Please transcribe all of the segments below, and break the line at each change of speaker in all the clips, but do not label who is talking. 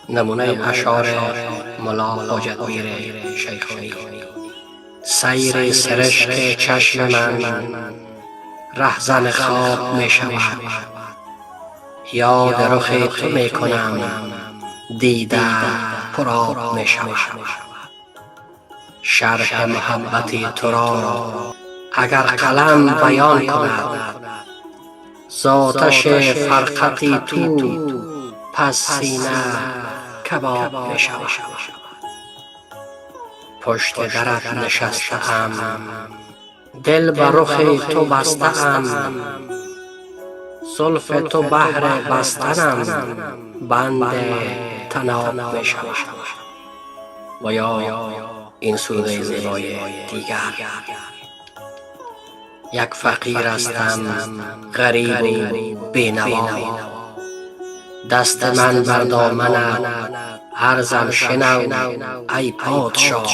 نمونه اشعار ملا حاجت میر شیخانی. سیر سرشک چشم من رهزن خواب می شود، یاد رخ تو می کنم دیده پرآب می شود. شرح محبت تو را اگر قلم بیان کند، ذاتش فرقتی تو پس سینه کباب می شود. پشت درت نشسته ام، دل بر رخ تو بسته ام، زلف تو بهر بستنم بند طناب می شود. و یا این سوره زیبای دیگر. یک فقیر هستم غریب و بینوا، دست من بر دامنت عرضم شنو ای پادشاه.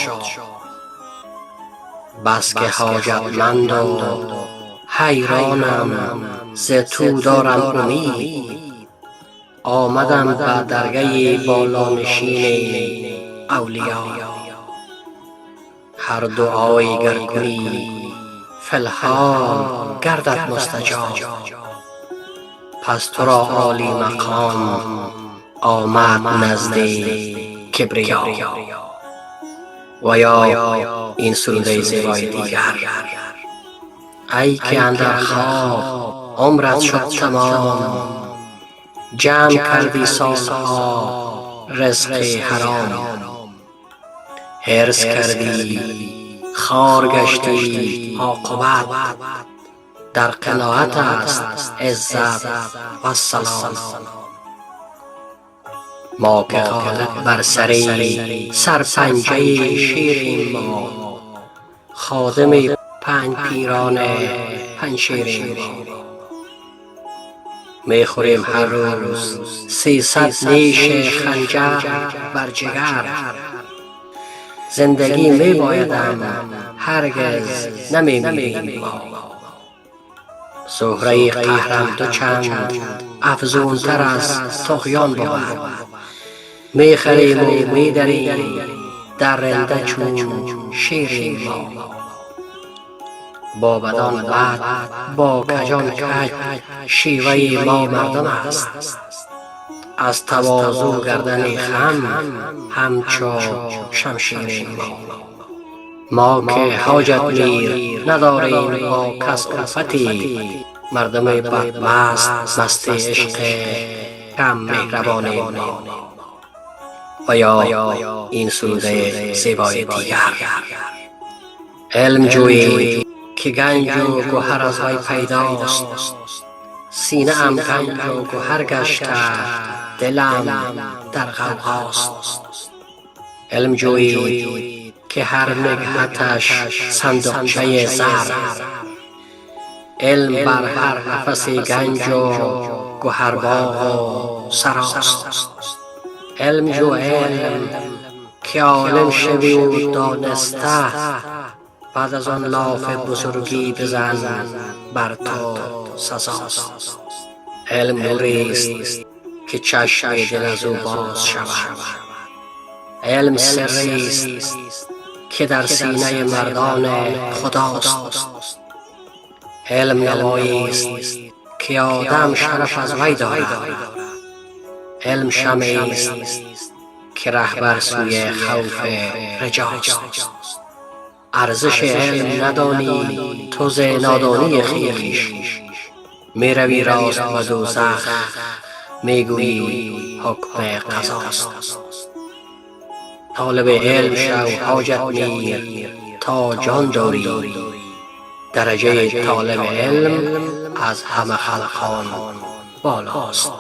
بس که حاجتمند و حیرانم ز تو دارم امید، آمدم به درگه بالانشین اولیا. هر دعایی گر کنی فی الحال گردد مستجاب، پس تو را عالی مقام آمد نزد کبریا. و یا این سوره زیبای دیگر. ای که اندر خواب عمرت شد تمام، جمع کردی سالها رزق حرام. حرص کردی خوار گشتی عاقبت، در قناعت است عزت و سلام. ما که غالب بر سری سرپنجه شیریم، ما خادم پنج پیران پنجشیریم. می خوریم هر روز 300 نیش خنجر بر جگر، زندگی می بایدم هرگز نمی میریم ما. زهره قهرم دو چند افزون تر از طغیان بود، می خریم و می دریم درنده چون شیریم ما. با بدان بد با کجان کج شیوه ما مردم است، از تواضع گردن خم همچو شمشیر ما. ما که حاجت میر نداریم با کس الفتی، مردم بدمست مست عشق کم مهربان ما. و یا این سوره زیبای دیگر. علم جویی که گنج و گوهر از وی پیداست، سینه ام گنج و گوهر گشته دلم در غوغاست. علم جویی که هر نکهتش صندوقچه زر، علم بر هر نفس گنج و گوهر باغ و سراست. علم جو علم که عالم شوی و دانسته، بعد از آن لاف بزرگی بزن بر تو سزاست. علم نوری است که چشم دل از او باز شود، علم سری است که در سینه مردان خداست. علم نوایی است که آدم شرف از وی دارد، علم شمعی است که رهبر سوی خوف رجاست. ارزش علم ندانی تو ز نادانی خویش، می روی راست و دوزخ می گویی حکم قضاست. طالب علم شو حاجت میر تا جان داری، درجه طالب علم از همه خلقان بالاست.